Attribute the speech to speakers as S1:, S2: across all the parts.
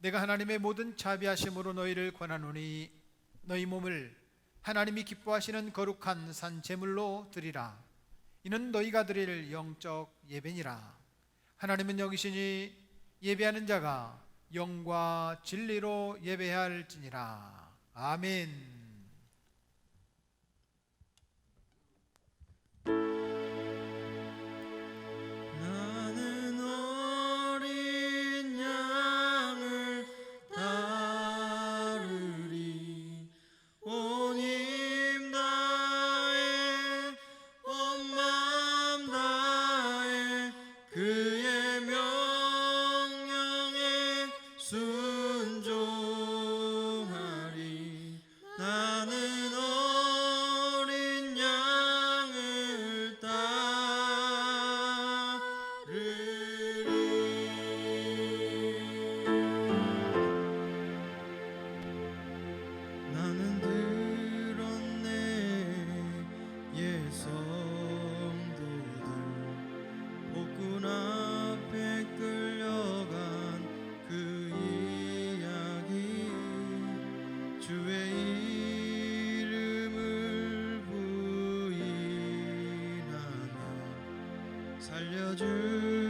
S1: 내가 하나님의 모든 자비하심으로 너희를 권하노니 너희 몸을 하나님이 기뻐하시는 거룩한 산 제물로 드리라. 이는 너희가 드릴 영적 예배니라. 하나님은 영이시니 예배하는 자가 영과 진리로 예배해야 할지니라. 아멘.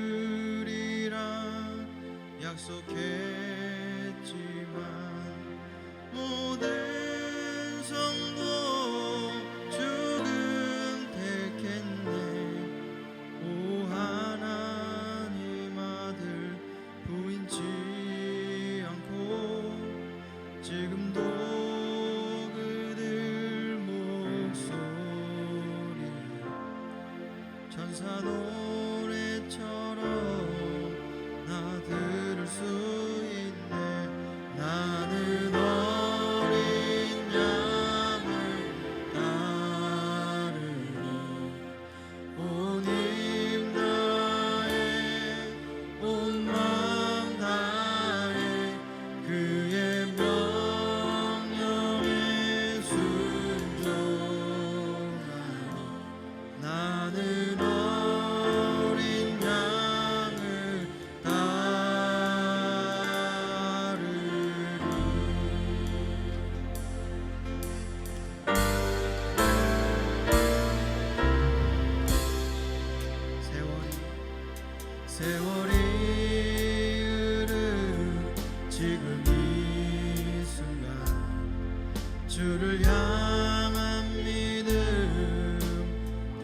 S2: 살려주리라 약속했지만 모든 성도 죽음 택했네. 오 하나님 아들 부인치 않고 지금도 그들 목소리 천사 노래처럼 나 들을 수 있네. 나는 어린 양을 따르리. 온 힘 다해 온 마음 다해 그의 명령에 순종하리. 나는 어린 양을 따르리. 세월이 흐른 지금 이 순간 주를 향한 믿음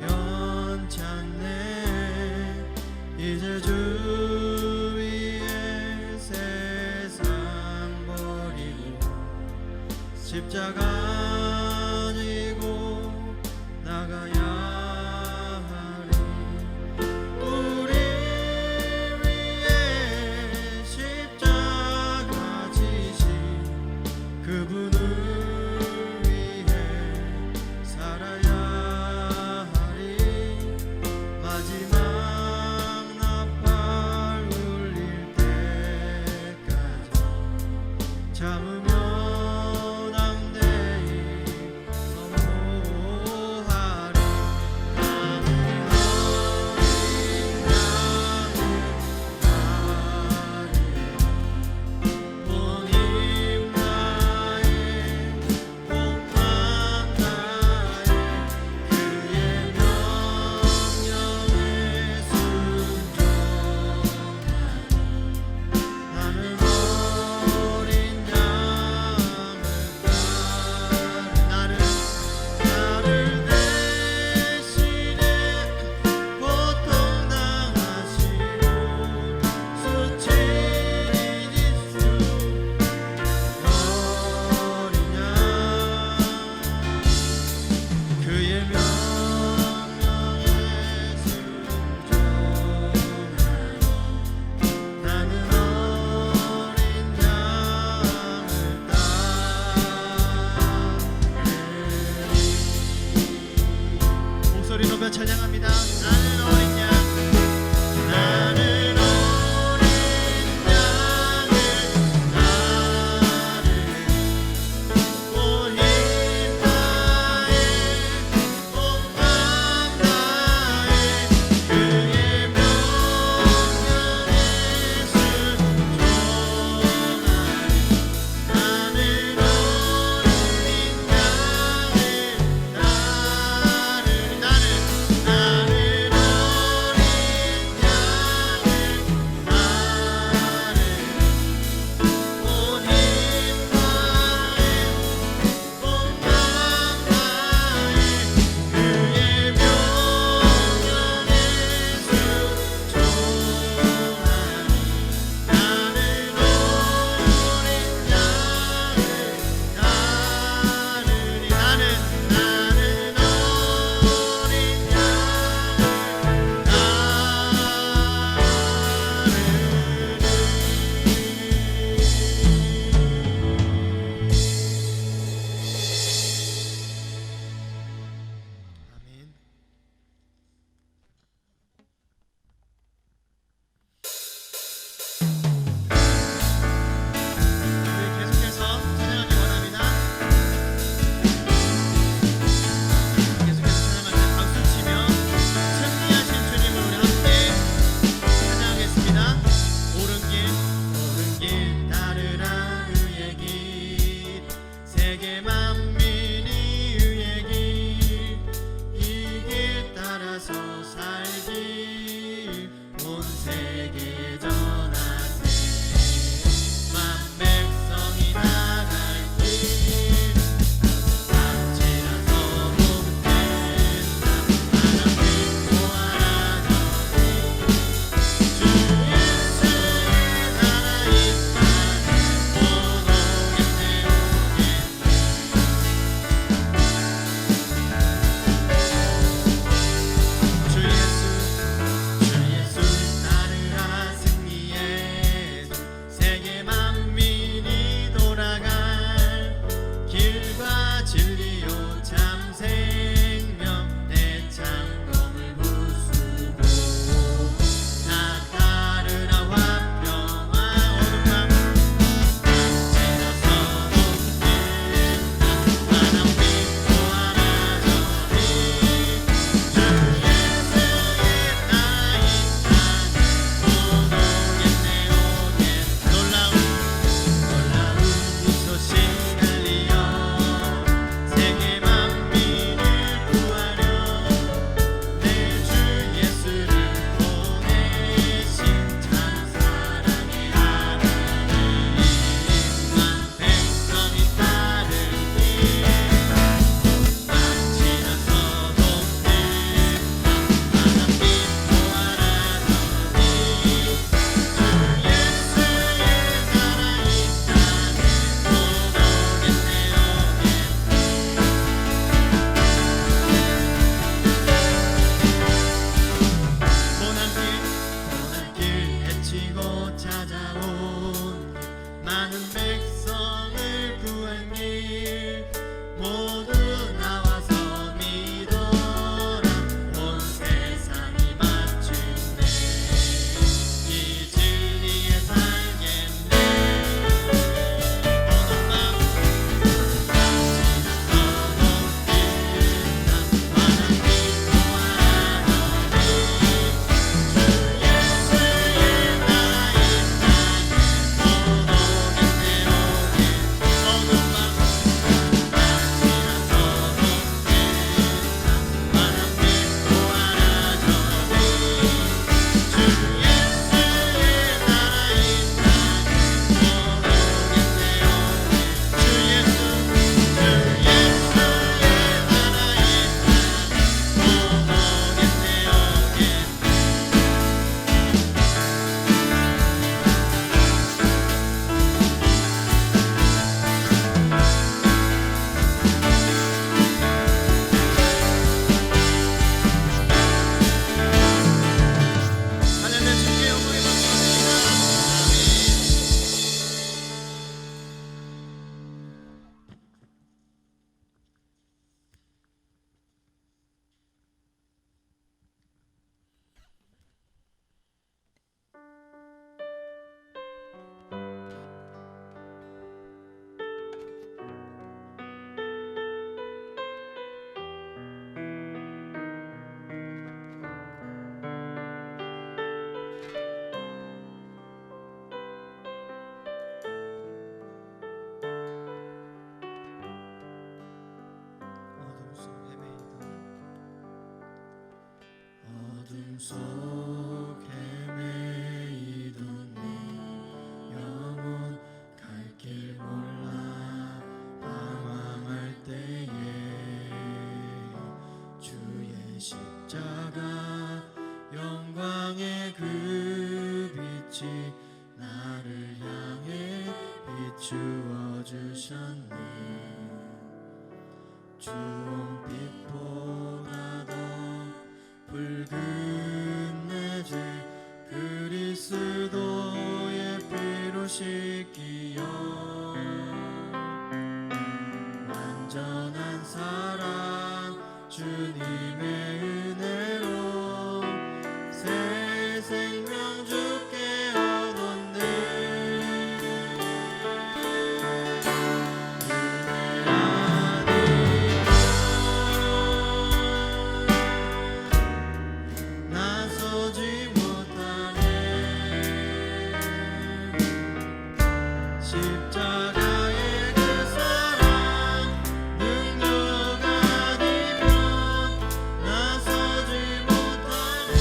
S2: 변찮네. 이제 주 위에 세상 버리고 십자가 지고 나가야 하리. 우리 위에 십자가 지신 그분을 위해 살아야 하리. 마지막 나팔 울릴 때까지 참으며 담대히 어둠 속 헤매이던 네 영혼 갈 길 몰라 방황할 때에 주의 십자가 영광의 그 빛이 나를 향해 비추어 주셨네. 주홍빛보다 더 붉은 내 죄 그리스도의 피로 씻기어 완전한 사랑 주님의 은혜로 새 생명 주께 얻었네. 은혜 아니면 나서지 못하네. 십자가의 그 사랑 능력 아니면 나서지 못하네.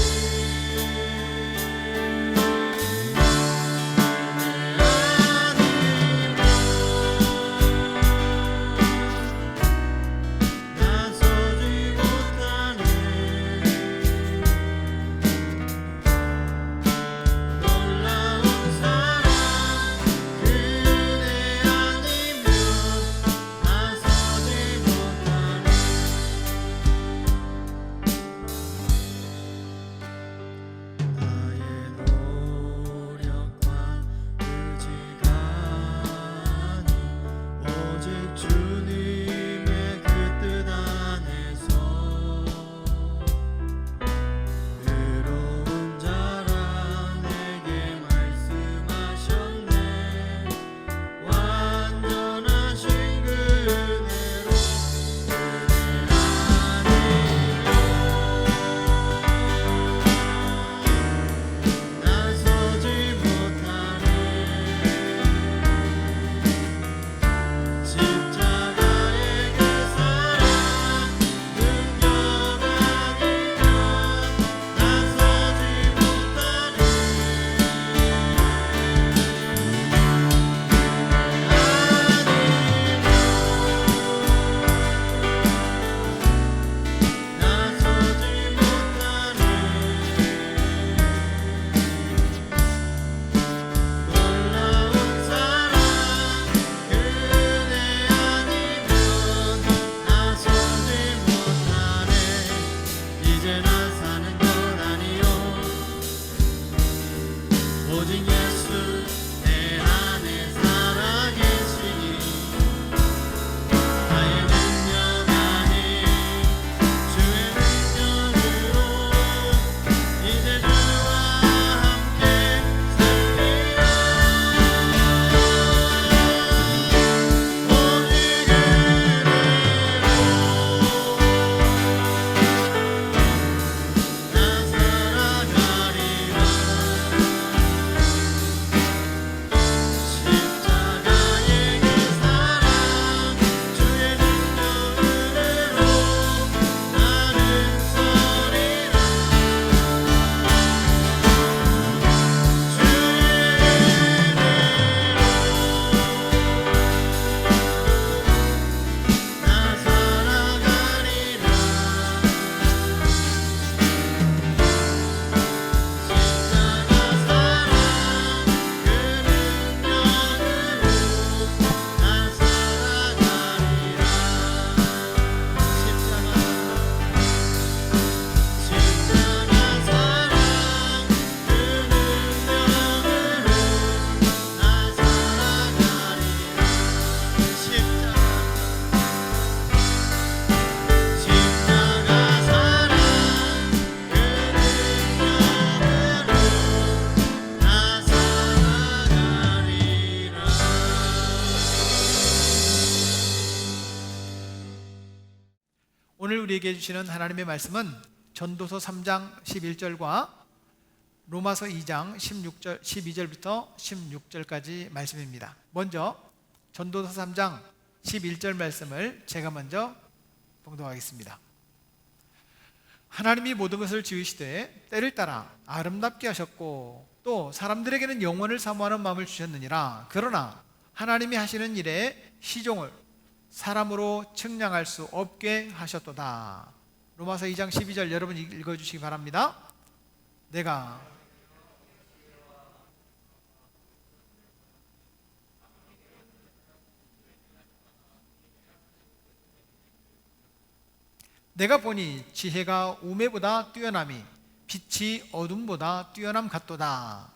S2: 나서지 못하네. 놀라운 사랑 그 은혜
S1: 우리에게 주시는 하나님의 말씀은 전도서 3장 11절과 로마서 2장 12절부터 16절까지 말씀입니다. 먼저 전도서 3장 11절 말씀을 제가 먼저 봉독하겠습니다. 하나님이 모든 것을 지으시되 때를 따라 아름답게 하셨고 또 사람들에게는 영원을 사모하는 마음을 주셨느니라. 그러나 하나님이 하시는 일에 시종을 사람으로 측량할 수 없게 하셨도다. 로마서 2장 12절 여러분 읽어주시기 바랍니다. 내가 보니 지혜가 우매보다 뛰어남이 빛이 어둠보다 뛰어남 같도다.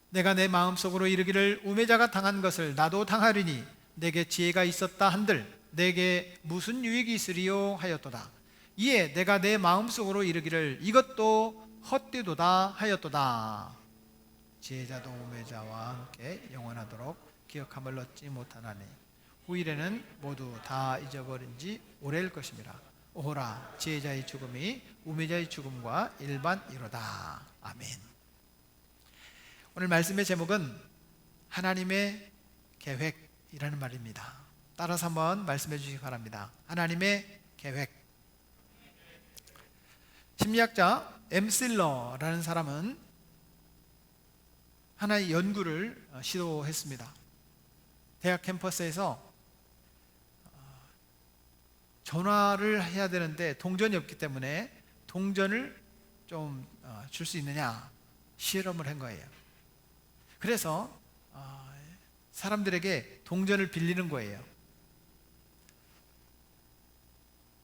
S1: 내가 내 마음속으로 이르기를 우매자가 당한 것을 나도 당하리니 내게 지혜가 있었다 한들 내게 무슨 유익이 있으리요 하였도다. 이에 내가 내 마음속으로 이르기를 이것도 헛되도다 하였도다. 지혜자도 우매자와 함께 영원하도록 기억함을 얻지 못하나니 후일에는 모두 다 잊어버린 지 오래일 것임이라. 오호라 지혜자의 죽음이 우매자의 죽음과 일반이로다. 아멘. 오늘 말씀의 제목은 하나님의 계획이라는 말입니다. 따라서 한번 말씀해 주시기 바랍니다. 하나님의 계획. 심리학자 엠실러라는 사람은 하나의 연구를 시도했습니다. 대학 캠퍼스에서 전화를 해야 되는데 동전이 없기 때문에 동전을 좀 줄 수 있느냐 실험을 한 거예요. 그래서 사람들에게 동전을 빌리는 거예요.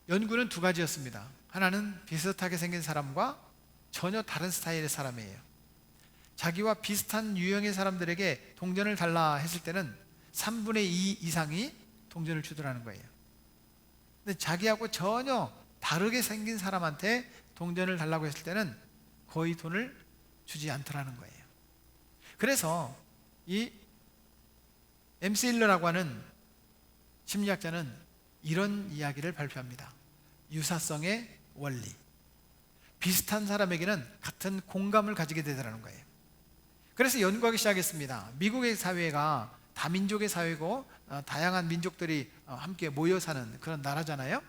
S1: 연구는 두 가지였습니다. 하나는 비슷하게 생긴 사람과 전혀 다른 스타일의 사람이에요. 자기와 비슷한 유형의 사람들에게 동전을 달라 했을 때는 3분의 2 이상이 동전을 주더라는 거예요. 근데 자기하고 전혀 다르게 생긴 사람한테 동전을 달라고 했을 때는 거의 돈을 주지 않더라는 거예요. 그래서 이 MC 일러라고 하는 심리학자는 이런 이야기를 발표합니다. 유사성의 원리. 비슷한 사람에게는 같은 공감을 가지게 되더라는 거예요. 그래서 연구하기 시작했습니다. 미국의 사회가 다민족의 사회고 다양한 민족들이 함께 모여 사는 그런 나라잖아요.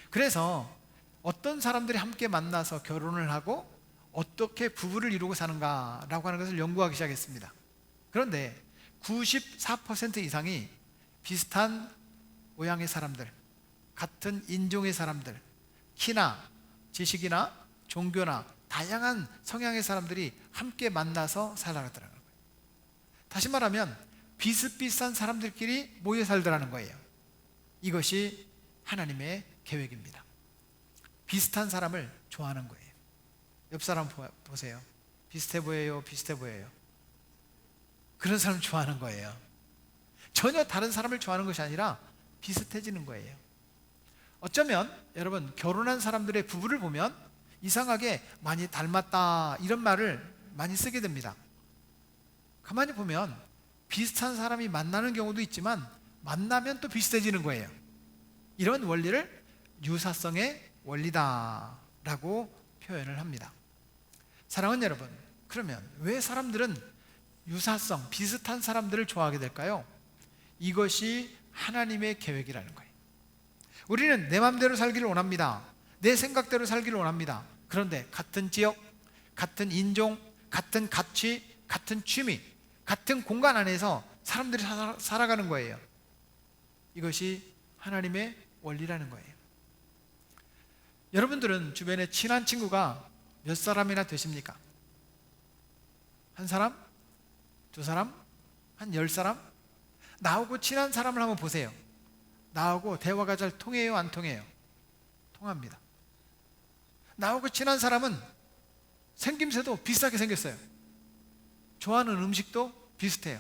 S1: 그래서 어떤 사람들이 함께 만나서 결혼을 하고 어떻게 부부를 이루고 사는가라고 하는 것을 연구하기 시작했습니다. 그런데 94% 이상이 비슷한 모양의 사람들, 같은 인종의 사람들, 키나 지식이나 종교나 다양한 성향의 사람들이 함께 만나서 살아가더라는 거예요. 다시 말하면 비슷비슷한 사람들끼리 모여 살더라는 거예요. 이것이 하나님의 계획입니다. 비슷한 사람을 좋아하는 거예요. 옆 사람 보세요. 비슷해 보여요? 비슷해 보여요? 그런 사람 좋아하는 거예요. 전혀 다른 사람을 좋아하는 것이 아니라 비슷해지는 거예요. 어쩌면 여러분 결혼한 사람들의 부부를 보면 이상하게 많이 닮았다 이런 말을 많이 쓰게 됩니다. 가만히 보면 비슷한 사람이 만나는 경우도 있지만 만나면 또 비슷해지는 거예요. 이런 원리를 유사성의 원리다라고 표현을 합니다. 사랑하는 여러분, 그러면 왜 사람들은 유사성, 비슷한 사람들을 좋아하게 될까요? 이것이 하나님의 계획이라는 거예요. 우리는 내 마음대로 살기를 원합니다. 내 생각대로 살기를 원합니다. 그런데 같은 지역, 같은 인종, 같은 가치, 같은 취미, 같은 공간 안에서 사람들이 살아가는 거예요. 이것이 하나님의 원리라는 거예요. 여러분들은 주변에 친한 친구가 몇 사람이나 되십니까? 한 사람? 두 사람? 한 10사람? 나하고 친한 사람을 한번 보세요. 나하고 대화가 잘 통해요? 안 통해요? 통합니다. 나하고 친한 사람은 생김새도 비슷하게 생겼어요. 좋아하는 음식도 비슷해요.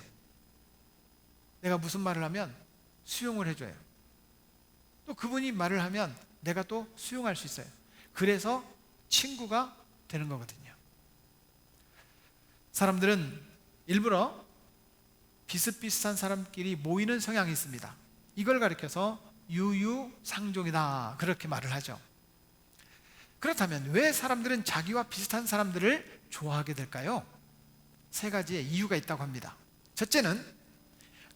S1: 내가 무슨 말을 하면 수용을 해줘요. 또 그분이 말을 하면 내가 또 수용할 수 있어요. 그래서 친구가 되는 거거든요. 사람들은 일부러 비슷비슷한 사람끼리 모이는 성향이 있습니다. 이걸 가리켜서 유유상종이다, 그렇게 말을 하죠. 그렇다면 왜 사람들은 자기와 비슷한 사람들을 좋아하게 될까요? 세 가지의 이유가 있다고 합니다. 첫째는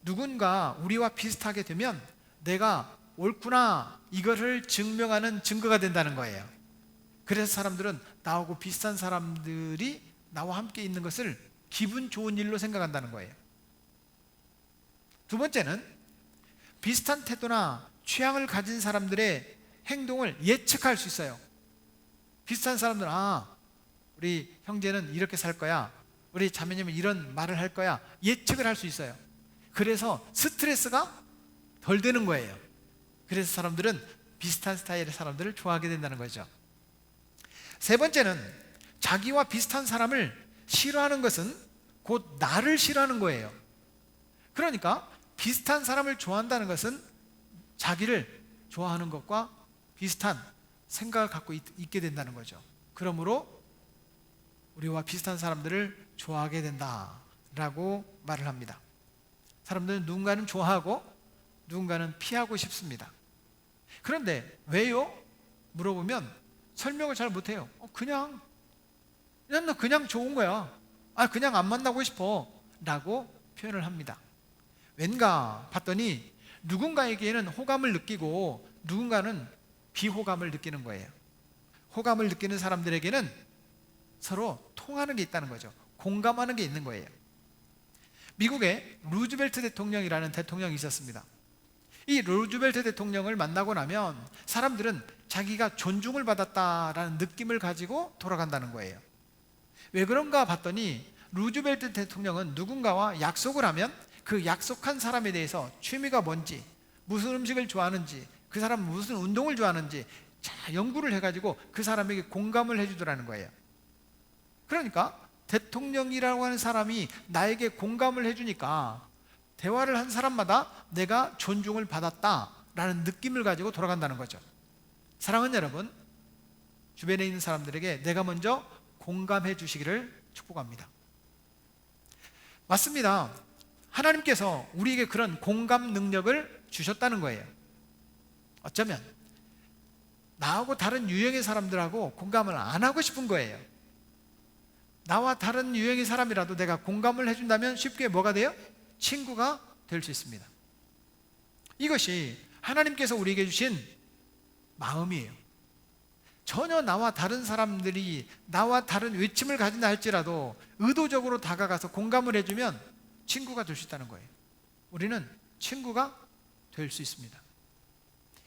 S1: 누군가 우리와 비슷하게 되면 내가 옳구나, 이거를 증명하는 증거가 된다는 거예요. 그래서 사람들은 나하고 비슷한 사람들이 나와 함께 있는 것을 기분 좋은 일로 생각한다는 거예요. 두 번째는 비슷한 태도나 취향을 가진 사람들의 행동을 예측할 수 있어요. 비슷한 사람들은 우리 형제는 이렇게 살 거야, 우리 자매님은 이런 말을 할 거야, 예측을 할 수 있어요. 그래서 스트레스가 덜 되는 거예요. 그래서 사람들은 비슷한 스타일의 사람들을 좋아하게 된다는 거죠. 세 번째는 자기와 비슷한 사람을 싫어하는 것은 곧 나를 싫어하는 거예요. 그러니까 비슷한 사람을 좋아한다는 것은 자기를 좋아하는 것과 비슷한 생각을 갖고 있게 된다는 거죠. 그러므로 우리와 비슷한 사람들을 좋아하게 된다라고 말을 합니다. 사람들은 누군가는 좋아하고 누군가는 피하고 싶습니다. 그런데 왜요? 물어보면 설명을 잘 못해요. 그냥 좋은 거야. 그냥 안 만나고 싶어 라고 표현을 합니다. 왠가 봤더니 누군가에게는 호감을 느끼고 누군가는 비호감을 느끼는 거예요. 호감을 느끼는 사람들에게는 서로 통하는 게 있다는 거죠. 공감하는 게 있는 거예요. 미국에 루즈벨트 대통령이라는 대통령이 있었습니다. 이 루즈벨트 대통령을 만나고 나면 사람들은 자기가 존중을 받았다라는 느낌을 가지고 돌아간다는 거예요. 왜 그런가 봤더니 루즈벨트 대통령은 누군가와 약속을 하면 그 약속한 사람에 대해서 취미가 뭔지, 무슨 음식을 좋아하는지, 그 사람은 무슨 운동을 좋아하는지 연구를 해가지고 그 사람에게 공감을 해주더라는 거예요. 그러니까 대통령이라고 하는 사람이 나에게 공감을 해주니까 대화를 한 사람마다 내가 존중을 받았다라는 느낌을 가지고 돌아간다는 거죠. 사랑하는 여러분, 주변에 있는 사람들에게 내가 먼저 공감해 주시기를 축복합니다. 맞습니다. 하나님께서 우리에게 그런 공감 능력을 주셨다는 거예요. 어쩌면 나하고 다른 유형의 사람들하고 공감을 안 하고 싶은 거예요. 나와 다른 유형의 사람이라도 내가 공감을 해준다면 쉽게 뭐가 돼요? 친구가 될 수 있습니다. 이것이 하나님께서 우리에게 주신 마음이에요. 전혀 나와 다른 사람들이 나와 다른 외침을 가진다 할지라도 의도적으로 다가가서 공감을 해주면 친구가 될 수 있다는 거예요. 우리는 친구가 될 수 있습니다.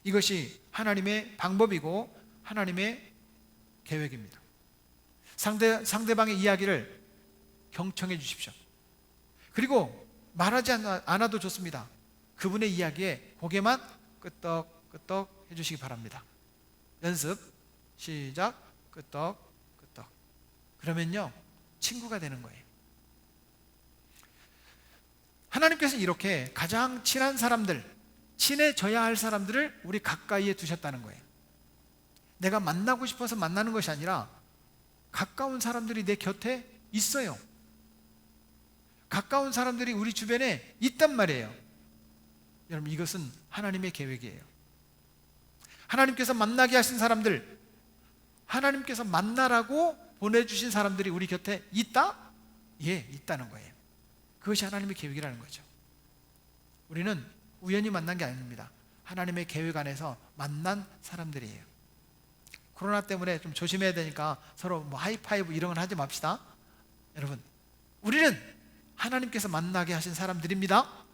S1: 이것이 하나님의 방법이고 하나님의 계획입니다. 상대방의 이야기를 경청해 주십시오. 그리고 말하지 않아도 좋습니다. 그분의 이야기에 고개만 끄덕끄덕 해주시기 바랍니다. 연습 시작. 끄덕끄덕. 그러면요 친구가 되는 거예요. 하나님께서 이렇게 가장 친한 사람들, 친해져야 할 사람들을 우리 가까이에 두셨다는 거예요. 내가 만나고 싶어서 만나는 것이 아니라 가까운 사람들이 내 곁에 있어요. 가까운 사람들이 우리 주변에 있단 말이에요. 여러분, 이것은 하나님의 계획이에요. 하나님께서 만나게 하신 사람들, 하나님께서 만나라고 보내주신 사람들이 우리 곁에 있다? 예, 있다는 거예요. 그것이 하나님의 계획이라는 거죠. 우리는 우연히 만난 게 아닙니다. 하나님의 계획 안에서 만난 사람들이에요. 코로나 때문에 좀 조심해야 되니까 서로 뭐 하이파이브 이런 건 하지 맙시다. 여러분, 우리는 하나님께서 만나게 하신 사람들입니다.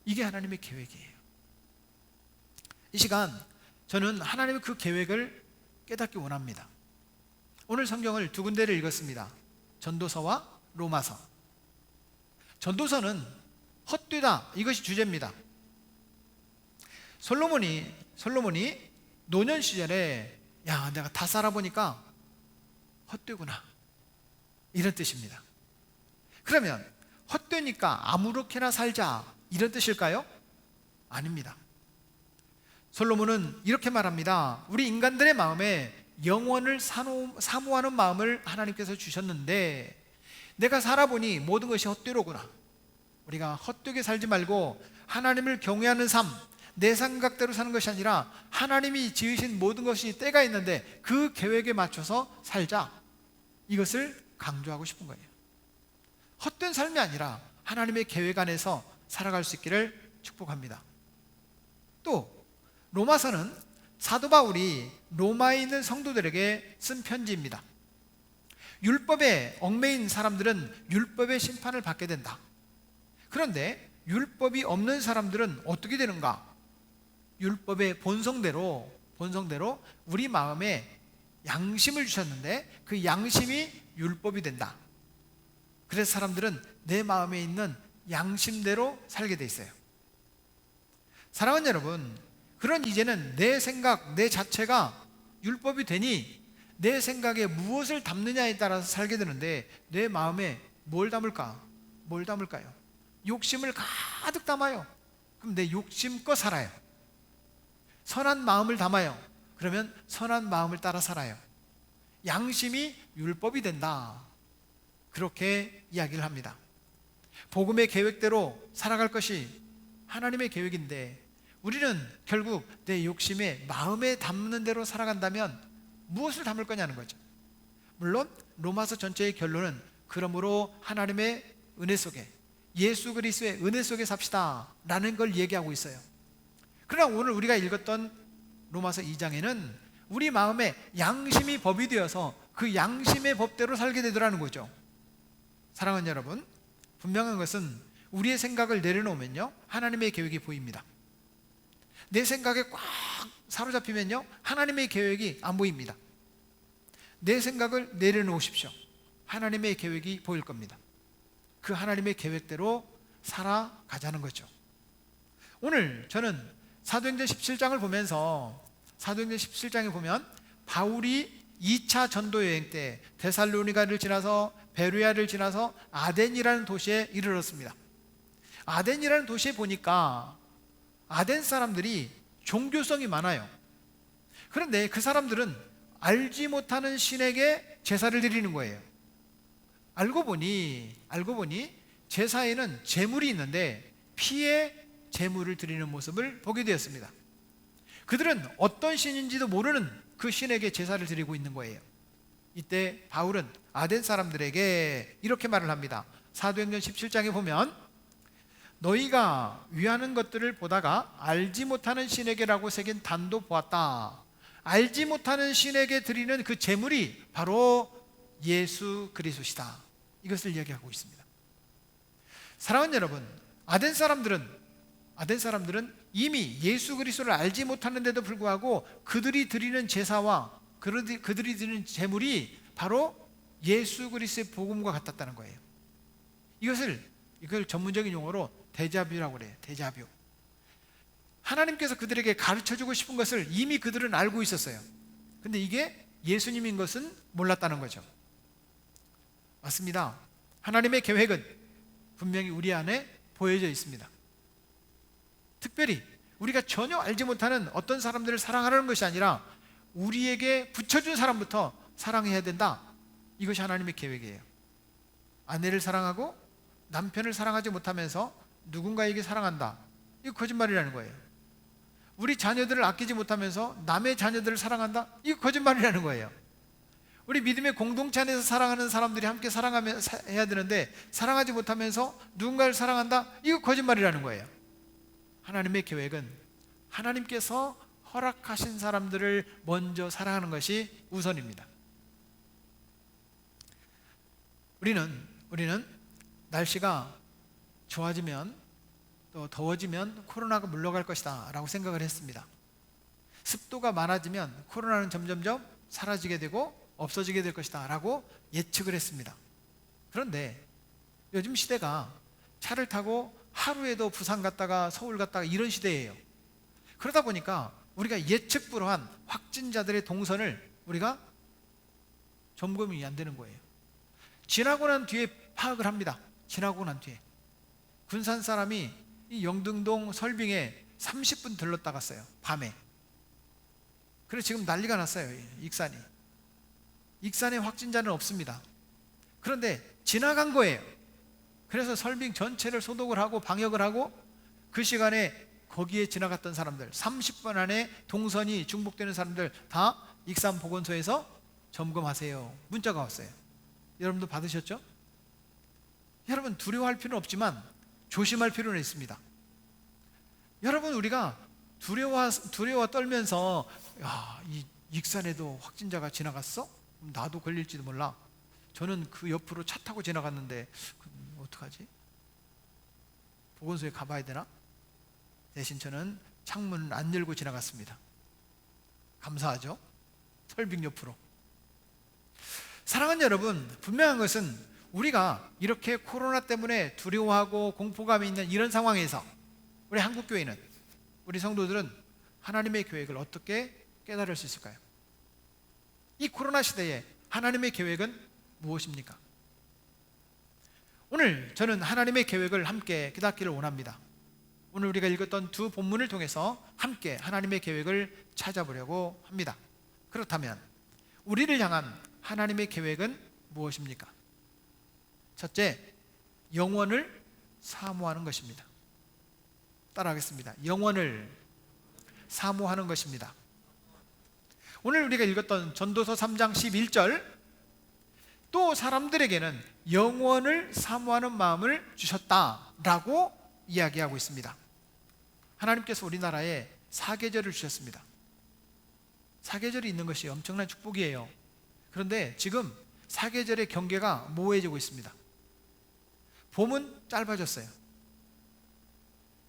S1: 이게 하나님의 계획이에요. 이 시간 저는 하나님의 그 계획을 깨닫기 원합니다. 오늘 성경을 두 군데를 읽었습니다. 전도서와 로마서. 전도서는 헛되다, 이것이 주제입니다. 솔로몬이 노년 시절에 내가 다 살아보니까 헛되구나, 이런 뜻입니다. 그러면 헛되니까 아무렇게나 살자, 이런 뜻일까요? 아닙니다. 솔로몬은 이렇게 말합니다. 우리 인간들의 마음에 영원을 사모하는 마음을 하나님께서 주셨는데 내가 살아보니 모든 것이 헛되로구나. 우리가 헛되게 살지 말고 하나님을 경외하는 삶, 내 생각대로 사는 것이 아니라 하나님이 지으신 모든 것이 때가 있는데 그 계획에 맞춰서 살자. 이것을 강조하고 싶은 거예요. 헛된 삶이 아니라 하나님의 계획 안에서 살아갈 수 있기를 축복합니다. 또 로마서는 사도 바울이 로마에 있는 성도들에게 쓴 편지입니다. 율법에 얽매인 사람들은 율법의 심판을 받게 된다. 그런데 율법이 없는 사람들은 어떻게 되는가? 율법의 본성대로 우리 마음에 양심을 주셨는데 그 양심이 율법이 된다. 그래서 사람들은 내 마음에 있는 양심대로 살게 돼 있어요. 사랑하는 여러분, 그런 이제는 내 생각, 내 자체가 율법이 되니 내 생각에 무엇을 담느냐에 따라서 살게 되는데 내 마음에 뭘 담을까? 뭘 담을까요? 욕심을 가득 담아요. 그럼 내 욕심껏 살아요. 선한 마음을 담아요. 그러면 선한 마음을 따라 살아요. 양심이 율법이 된다. 그렇게 이야기를 합니다. 복음의 계획대로 살아갈 것이 하나님의 계획인데 우리는 결국 내 욕심에 마음에 담는 대로 살아간다면 무엇을 담을 거냐는 거죠. 물론 로마서 전체의 결론은 그러므로 하나님의 은혜 속에 예수 그리스도의 은혜 속에 삽시다 라는 걸 얘기하고 있어요. 그러나 오늘 우리가 읽었던 로마서 2장에는 우리 마음에 양심이 법이 되어서 그 양심의 법대로 살게 되더라는 거죠. 사랑하는 여러분, 분명한 것은 우리의 생각을 내려놓으면요 하나님의 계획이 보입니다. 내 생각에 꽉 사로잡히면요 하나님의 계획이 안 보입니다. 내 생각을 내려놓으십시오. 하나님의 계획이 보일 겁니다. 그 하나님의 계획대로 살아가자는 거죠. 오늘 저는 사도행전 17장을 보면서 사도행전 17장에 보면 바울이 2차 전도 여행 때 데살로니가를 지나서 베르야를 지나서 아덴이라는 도시에 이르렀습니다. 아덴이라는 도시에 보니까 아덴 사람들이 종교성이 많아요. 그런데 그 사람들은 알지 못하는 신에게 제사를 드리는 거예요. 알고 보니 제사에는 제물이 있는데 피의 제물을 드리는 모습을 보게 되었습니다. 그들은 어떤 신인지도 모르는 그 신에게 제사를 드리고 있는 거예요. 이때 바울은 아덴 사람들에게 이렇게 말을 합니다. 사도행전 17장에 보면 너희가 위하는 것들을 보다가 알지 못하는 신에게라고 새긴 단도 보았다. 알지 못하는 신에게 드리는 그 제물이 바로 예수 그리스도시다. 이것을 이야기하고 있습니다. 사랑하는 여러분, 아덴 사람들은 이미 예수 그리스도를 알지 못하는데도 불구하고 그들이 드리는 제사와 그들이 드리는 제물이 바로 예수 그리스도의 복음과 같았다는 거예요. 이걸 전문적인 용어로 데자뷰라고 그래요. 데자뷰. 하나님께서 그들에게 가르쳐주고 싶은 것을 이미 그들은 알고 있었어요. 근데 이게 예수님인 것은 몰랐다는 거죠. 맞습니다. 하나님의 계획은 분명히 우리 안에 보여져 있습니다. 특별히 우리가 전혀 알지 못하는 어떤 사람들을 사랑하라는 것이 아니라 우리에게 붙여준 사람부터 사랑해야 된다. 이것이 하나님의 계획이에요. 아내를 사랑하고 남편을 사랑하지 못하면서 누군가에게 사랑한다. 이거 거짓말이라는 거예요. 우리 자녀들을 아끼지 못하면서 남의 자녀들을 사랑한다. 이거 거짓말이라는 거예요. 우리 믿음의 공동체 안에서 사랑하는 사람들이 함께 사랑해야 되는데 사랑하지 못하면서 누군가를 사랑한다. 이거 거짓말이라는 거예요. 하나님의 계획은 하나님께서 허락하신 사람들을 먼저 사랑하는 것이 우선입니다. 우리는 날씨가 좋아지면 또 더워지면 코로나가 물러갈 것이다 라고 생각을 했습니다. 습도가 많아지면 코로나는 점점점 사라지게 되고 없어지게 될 것이다 라고 예측을 했습니다. 그런데 요즘 시대가 차를 타고 하루에도 부산 갔다가 서울 갔다가 이런 시대예요. 그러다 보니까 우리가 예측 불허한 확진자들의 동선을 우리가 점검이 안 되는 거예요. 지나고 난 뒤에 파악을 합니다. 지나고 난 뒤에 군산 사람이 이 영등동 설빙에 30분 들렀다 갔어요. 밤에. 그래서 지금 난리가 났어요. 익산에 확진자는 없습니다. 그런데 지나간 거예요. 그래서 설빙 전체를 소독을 하고 방역을 하고 그 시간에 거기에 지나갔던 사람들 30분 안에 동선이 중복되는 사람들 다 익산보건소에서 점검하세요. 문자가 왔어요. 여러분도 받으셨죠? 여러분 두려워할 필요는 없지만 조심할 필요는 있습니다. 여러분 우리가 두려워 떨면서 이 익산에도 확진자가 지나갔어? 나도 걸릴지도 몰라. 저는 그 옆으로 차 타고 지나갔는데 어떡하지? 보건소에 가봐야 되나? 대신 저는 창문을 안 열고 지나갔습니다. 감사하죠? 설빙 옆으로. 사랑하는 여러분, 분명한 것은 우리가 이렇게 코로나 때문에 두려워하고 공포감이 있는 이런 상황에서 우리 한국교회는, 우리 성도들은 하나님의 계획을 어떻게 깨달을 수 있을까요? 이 코로나 시대에 하나님의 계획은 무엇입니까? 오늘 저는 하나님의 계획을 함께 깨닫기를 원합니다. 오늘 우리가 읽었던 두 본문을 통해서 함께 하나님의 계획을 찾아보려고 합니다. 그렇다면 우리를 향한 하나님의 계획은 무엇입니까? 첫째, 영원을 사모하는 것입니다. 따라하겠습니다. 영원을 사모하는 것입니다. 오늘 우리가 읽었던 전도서 3장 11절, 또 사람들에게는 영원을 사모하는 마음을 주셨다라고 이야기하고 있습니다. 하나님께서 우리나라에 사계절을 주셨습니다. 사계절이 있는 것이 엄청난 축복이에요. 그런데 지금 사계절의 경계가 모호해지고 있습니다. 봄은 짧아졌어요.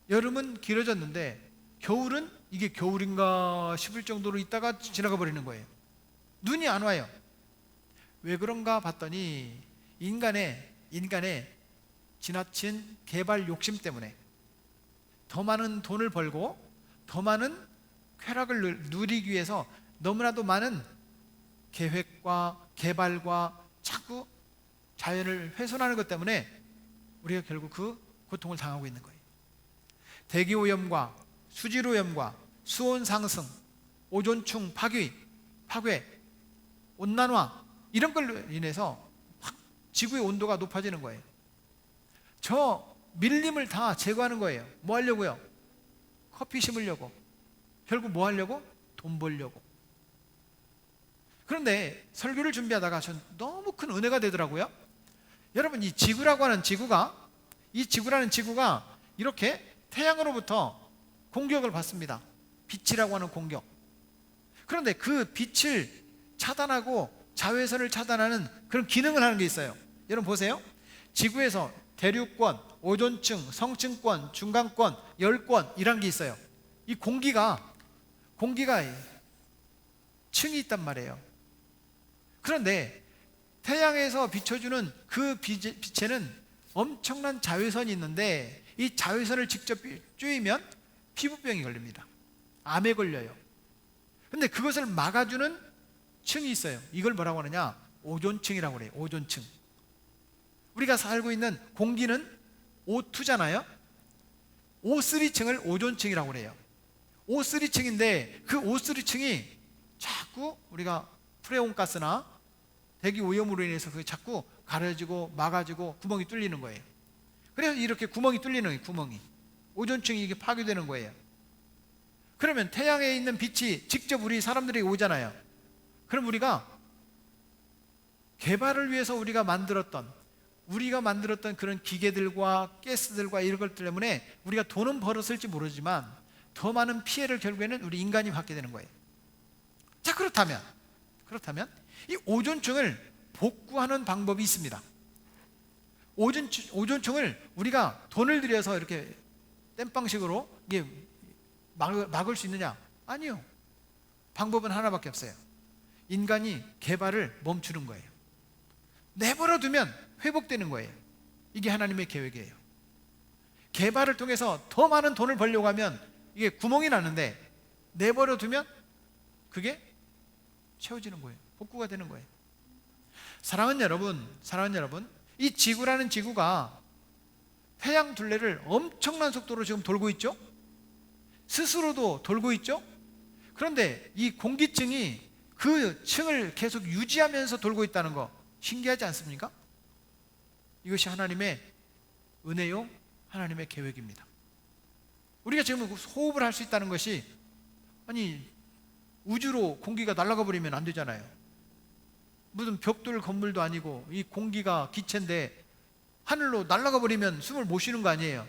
S1: 여름은 길어졌는데 겨울은 이게 겨울인가 싶을 정도로 있다가 지나가 버리는 거예요. 눈이 안 와요. 왜 그런가 봤더니 인간의 지나친 개발 욕심 때문에 더 많은 돈을 벌고 더 많은 쾌락을 누리기 위해서 너무나도 많은 계획과 개발과 자꾸 자연을 훼손하는 것 때문에 우리가 결국 그 고통을 당하고 있는 거예요. 대기오염과 수질오염과 수온 상승, 오존층 파괴, 온난화 이런 걸로 인해서 확 지구의 온도가 높아지는 거예요. 저 밀림을 다 제거하는 거예요. 뭐 하려고요? 커피 심으려고. 결국 뭐 하려고? 돈 벌려고. 그런데 설교를 준비하다가 전 너무 큰 은혜가 되더라고요. 여러분, 이 지구라는 지구가 이렇게 태양으로부터 공격을 받습니다. 빛이라고 하는 공격. 그런데 그 빛을 차단하고 자외선을 차단하는 그런 기능을 하는 게 있어요. 여러분 보세요. 지구에서 대륙권, 오존층, 성층권, 중간권, 열권 이란 게 있어요. 이 공기가 층이 있단 말이에요. 그런데 태양에서 비춰주는 그 빛에는 엄청난 자외선이 있는데 이 자외선을 직접 쬐이면 피부병이 걸립니다. 암에 걸려요. 근데 그것을 막아주는 층이 있어요. 이걸 뭐라고 하느냐? 오존층이라고 그래요. 오존층. 우리가 살고 있는 공기는 O2잖아요. O3층을 오존층이라고 그래요. O3층인데 그 O3층이 자꾸 우리가 프레온가스나 대기 오염으로 인해서 그게 자꾸 가려지고 막아지고 구멍이 뚫리는 거예요. 그래서 이렇게 구멍이 뚫리는 거예요. 구멍이. 오존층이 이게 파괴되는 거예요. 그러면 태양에 있는 빛이 직접 우리 사람들에게 오잖아요. 그럼 우리가 개발을 위해서 우리가 만들었던 그런 기계들과 가스들과 이런 것 때문에 우리가 돈은 벌었을지 모르지만 더 많은 피해를 결국에는 우리 인간이 받게 되는 거예요. 자, 그렇다면 이 오존층을 복구하는 방법이 있습니다. 오존층을 우리가 돈을 들여서 이렇게 땜빵식으로 이게 막을 수 있느냐? 아니요. 방법은 하나밖에 없어요. 인간이 개발을 멈추는 거예요. 내버려 두면 회복되는 거예요. 이게 하나님의 계획이에요. 개발을 통해서 더 많은 돈을 벌려고 하면 이게 구멍이 나는데 내버려 두면 그게 채워지는 거예요. 복구가 되는 거예요. 사랑하는 여러분, 이 지구라는 지구가 태양 둘레를 엄청난 속도로 지금 돌고 있죠? 스스로도 돌고 있죠? 그런데 이 공기층이 그 층을 계속 유지하면서 돌고 있다는 거 신기하지 않습니까? 이것이 하나님의 은혜요, 하나님의 계획입니다. 우리가 지금 호흡을 할 수 있다는 것이, 아니 우주로 공기가 날아가 버리면 안 되잖아요. 무슨 벽돌 건물도 아니고 이 공기가 기체인데 하늘로 날아가 버리면 숨을 못 쉬는 거 아니에요.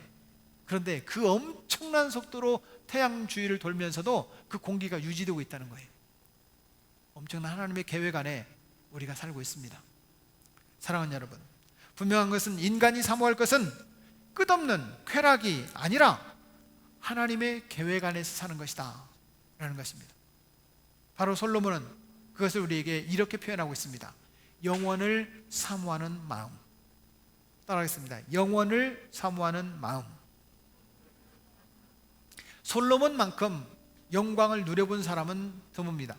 S1: 그런데 그 엄청난 속도로 태양 주위를 돌면서도 그 공기가 유지되고 있다는 거예요. 엄청난 하나님의 계획 안에 우리가 살고 있습니다. 사랑하는 여러분, 분명한 것은 인간이 사모할 것은 끝없는 쾌락이 아니라 하나님의 계획 안에서 사는 것이다 라는 것입니다. 바로 솔로몬은 그것을 우리에게 이렇게 표현하고 있습니다. 영원을 사모하는 마음. 따라하겠습니다. 영원을 사모하는 마음. 솔로몬만큼 영광을 누려본 사람은 드뭅니다.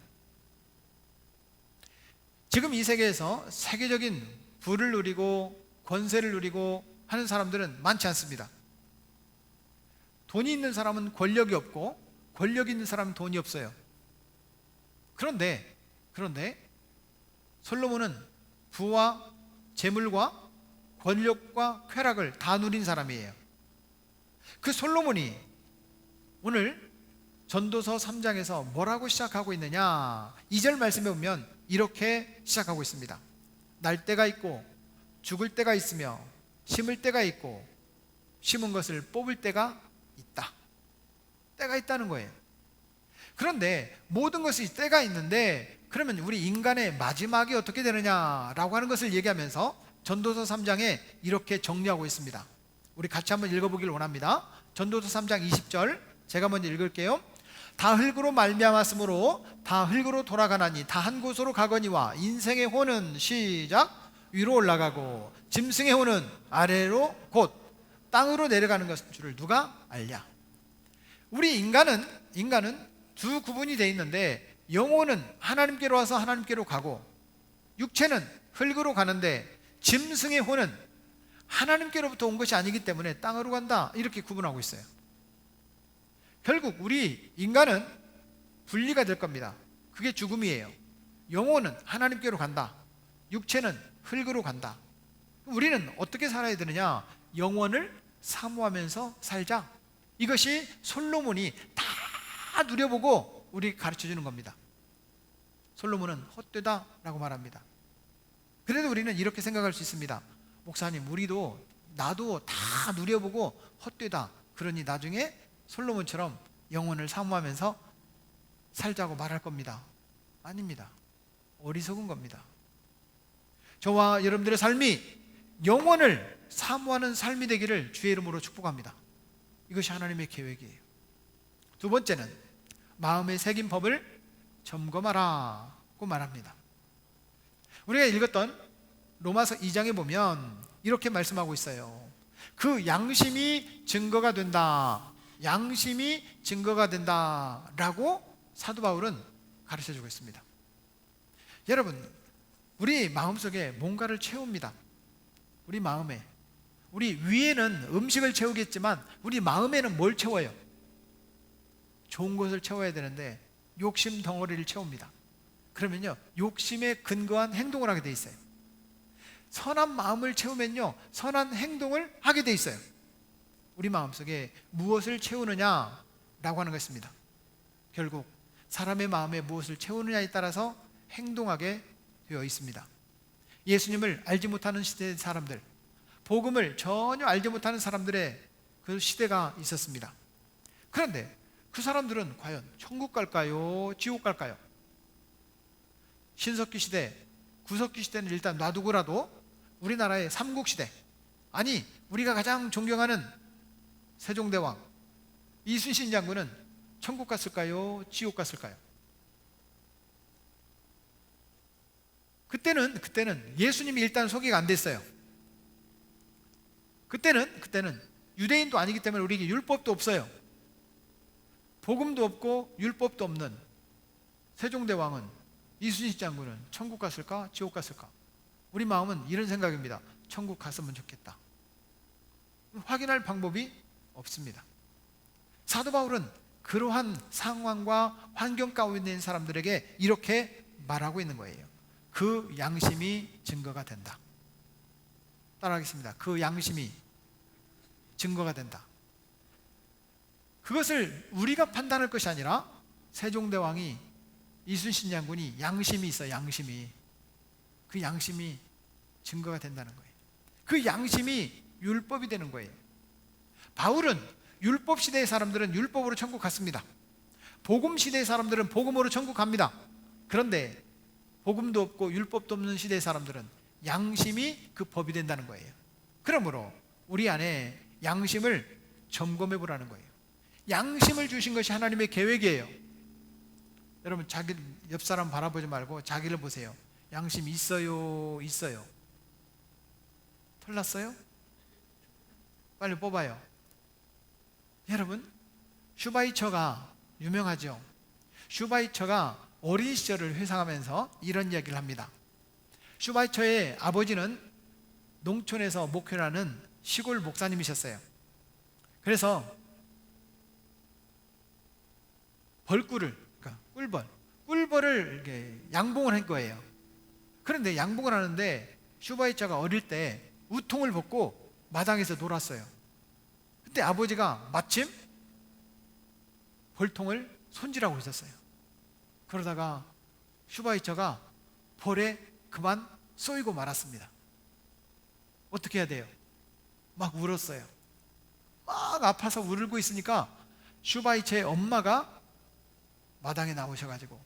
S1: 지금 이 세계에서 세계적인 부를 누리고 권세를 누리고 하는 사람들은 많지 않습니다. 돈이 있는 사람은 권력이 없고 권력이 있는 사람은 돈이 없어요. 그런데 솔로몬은 부와 재물과 권력과 쾌락을 다 누린 사람이에요. 그 솔로몬이 오늘 전도서 3장에서 뭐라고 시작하고 있느냐, 2절 말씀에 보면 이렇게 시작하고 있습니다. 날 때가 있고 죽을 때가 있으며 심을 때가 있고 심은 것을 뽑을 때가 있다. 때가 있다는 거예요. 그런데 모든 것이 때가 있는데 그러면 우리 인간의 마지막이 어떻게 되느냐라고 하는 것을 얘기하면서 전도서 3장에 이렇게 정리하고 있습니다. 우리 같이 한번 읽어보길 원합니다. 전도서 3장 20절 제가 먼저 읽을게요. 다 흙으로 말미암았으므로 다 흙으로 돌아가나니 다 한 곳으로 가거니와 인생의 호는 시작 위로 올라가고 짐승의 호는 아래로 곧 땅으로 내려가는 것인 줄을 누가 알랴. 우리 인간은 두 구분이 되어 있는데 영혼은 하나님께로 와서 하나님께로 가고 육체는 흙으로 가는데 짐승의 혼은 하나님께로부터 온 것이 아니기 때문에 땅으로 간다, 이렇게 구분하고 있어요. 결국 우리 인간은 분리가 될 겁니다. 그게 죽음이에요. 영혼은 하나님께로 간다, 육체는 흙으로 간다. 우리는 어떻게 살아야 되느냐? 영혼을 사모하면서 살자. 이것이 솔로몬이 다 누려보고 우리 가르쳐주는 겁니다. 솔로몬은 헛되다 라고 말합니다. 그래도 우리는 이렇게 생각할 수 있습니다. 목사님, 나도 다 누려보고 헛되다, 그러니 나중에 솔로몬처럼 영혼을 사모하면서 살자고 말할 겁니다. 아닙니다. 어리석은 겁니다. 저와 여러분들의 삶이 영혼을 사모하는 삶이 되기를 주의 이름으로 축복합니다. 이것이 하나님의 계획이에요. 두 번째는 마음에 새긴 법을 점검하라고 말합니다. 우리가 읽었던 로마서 2장에 보면 이렇게 말씀하고 있어요. 그 양심이 증거가 된다, 양심이 증거가 된다라고 사도 바울은 가르쳐주고 있습니다. 여러분, 우리 마음속에 뭔가를 채웁니다. 우리 마음에, 우리 위에는 음식을 채우겠지만 우리 마음에는 뭘 채워요? 좋은 것을 채워야 되는데 욕심 덩어리를 채웁니다. 그러면요, 욕심에 근거한 행동을 하게 돼 있어요. 선한 마음을 채우면요, 선한 행동을 하게 돼 있어요. 우리 마음속에 무엇을 채우느냐라고 하는 것입니다. 결국 사람의 마음에 무엇을 채우느냐에 따라서 행동하게 되어 있습니다. 예수님을 알지 못하는 시대의 사람들, 복음을 전혀 알지 못하는 사람들의 그 시대가 있었습니다. 그런데 그 사람들은 과연 천국 갈까요? 지옥 갈까요? 신석기 시대, 구석기 시대는 일단 놔두고라도 우리나라의 삼국시대, 아니 우리가 가장 존경하는 세종대왕 이순신 장군은 천국 갔을까요? 지옥 갔을까요? 그때는 예수님이 일단 소개가 안 됐어요. 그때는 유대인도 아니기 때문에 우리에게 율법도 없어요. 복음도 없고 율법도 없는 세종대왕은, 이순신 장군은 천국 갔을까? 지옥 갔을까? 우리 마음은 이런 생각입니다. 천국 갔으면 좋겠다. 확인할 방법이 없습니다. 사도 바울은 그러한 상황과 환경 가운데 있는 사람들에게 이렇게 말하고 있는 거예요. 그 양심이 증거가 된다. 따라하겠습니다. 그 양심이 증거가 된다. 그것을 우리가 판단할 것이 아니라 세종대왕이, 이순신 장군이 양심이 있어. 양심이. 그 양심이 증거가 된다는 거예요. 그 양심이 율법이 되는 거예요. 바울은 율법 시대의 사람들은 율법으로 천국 갔습니다. 복음 시대의 사람들은 복음으로 천국 갑니다. 그런데 복음도 없고 율법도 없는 시대의 사람들은 양심이 그 법이 된다는 거예요. 그러므로 우리 안에 양심을 점검해 보라는 거예요. 양심을 주신 것이 하나님의 계획이에요. 여러분, 자기 옆 사람 바라보지 말고 자기를 보세요. 양심 있어요? 있어요? 털났어요? 빨리 뽑아요. 여러분, 슈바이처가 유명하죠. 슈바이처가 어린 시절을 회상하면서 이런 이야기를 합니다. 슈바이처의 아버지는 농촌에서 목회를 하는 시골 목사님이셨어요. 그래서 벌꿀을, 그러니까 꿀벌을 이렇게 양봉을 한 거예요. 그런데 양봉을 하는데 슈바이처가 어릴 때 우통을 벗고 마당에서 놀았어요. 그때 아버지가 마침 벌통을 손질하고 있었어요. 그러다가 슈바이처가 벌에 그만 쏘이고 말았습니다. 어떻게 해야 돼요? 막 울었어요. 막 아파서 울고 있으니까 슈바이처의 엄마가 마당에 나오셔가지고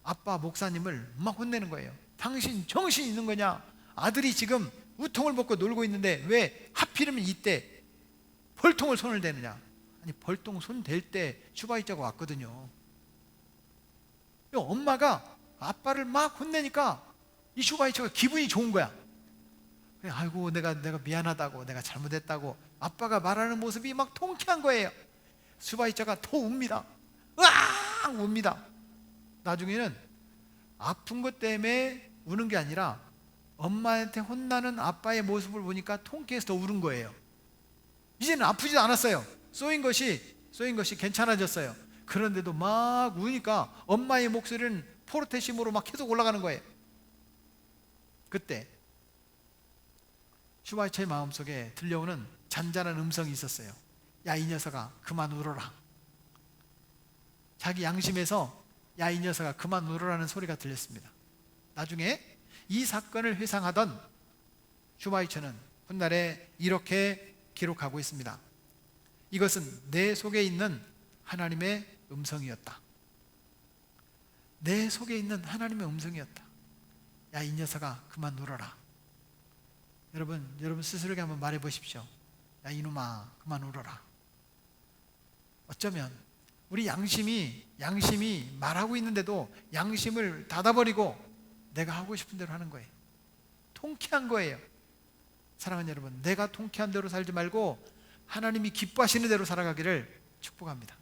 S1: 아빠 목사님을 막 혼내는 거예요. 당신 정신 있는 거냐? 아들이 지금 우통을 벗고 놀고 있는데 왜 하필이면 이때 벌통을 손을 대느냐? 아니, 벌통 손 댈 때 슈바이처가 왔거든요. 엄마가 아빠를 막 혼내니까 이 슈바이처가 기분이 좋은 거야. 아이고, 내가 미안하다고, 내가 잘못했다고 아빠가 말하는 모습이 막 통쾌한 거예요. 슈바이처가 더 웁니다. 으악! 웁니다. 나중에는 아픈 것 때문에 우는 게 아니라 엄마한테 혼나는 아빠의 모습을 보니까 통쾌해서 더 울은 거예요. 이제는 아프지도 않았어요. 쏘인 것이 괜찮아졌어요. 그런데도 막 우니까 엄마의 목소리는 포르테시모로 막 계속 올라가는 거예요. 그때 슈바이처의 마음속에 들려오는 잔잔한 음성이 있었어요. 야, 이 녀석아, 그만 울어라. 자기 양심에서 야, 이 녀석아, 그만 울어라는 소리가 들렸습니다. 나중에 이 사건을 회상하던 슈바이처는 훗날에 이렇게 기록하고 있습니다. 이것은 내 속에 있는 하나님의 음성이었다. 내 속에 있는 하나님의 음성이었다. 야, 이 녀석아, 그만 울어라. 여러분 스스로에게 한번 말해 보십시오. 야, 이놈아, 그만 울어라. 어쩌면 우리 양심이 말하고 있는데도 양심을 닫아버리고 내가 하고 싶은 대로 하는 거예요. 통쾌한 거예요. 사랑하는 여러분, 내가 통쾌한 대로 살지 말고 하나님이 기뻐하시는 대로 살아가기를 축복합니다.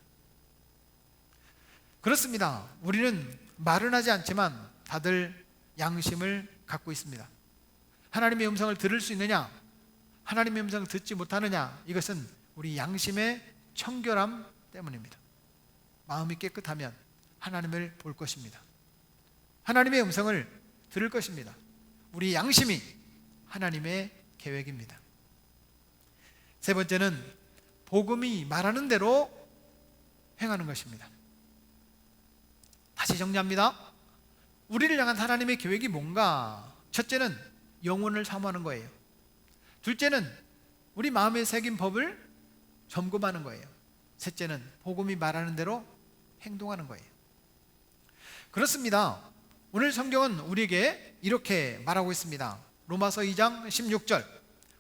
S1: 그렇습니다. 우리는 말은 하지 않지만 다들 양심을 갖고 있습니다. 하나님의 음성을 들을 수 있느냐, 하나님의 음성을 듣지 못하느냐, 이것은 우리 양심의 청결함 때문입니다. 마음이 깨끗하면 하나님을 볼 것입니다. 하나님의 음성을 들을 것입니다. 우리 양심이 하나님의 계획입니다. 세 번째는 복음이 말하는 대로 행하는 것입니다. 다시 정리합니다. 우리를 향한 하나님의 계획이 뭔가? 첫째는 영혼을 사모하는 거예요. 둘째는 우리 마음에 새긴 법을 점검하는 거예요. 셋째는 복음이 말하는 대로 행동하는 거예요. 그렇습니다. 오늘 성경은 우리에게 이렇게 말하고 있습니다. 로마서 2장 16절,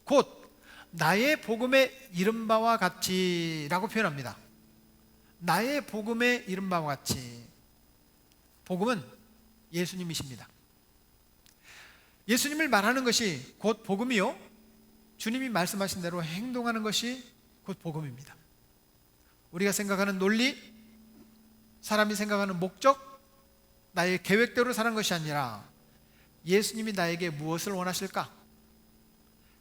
S1: 곧 나의 복음의 이른 바와 같이 라고 표현합니다. 나의 복음의 이른 바와 같이. 복음은 예수님이십니다. 예수님을 말하는 것이 곧 복음이요, 주님이 말씀하신 대로 행동하는 것이 곧 복음입니다. 우리가 생각하는 논리, 사람이 생각하는 목적, 나의 계획대로 사는 것이 아니라 예수님이 나에게 무엇을 원하실까?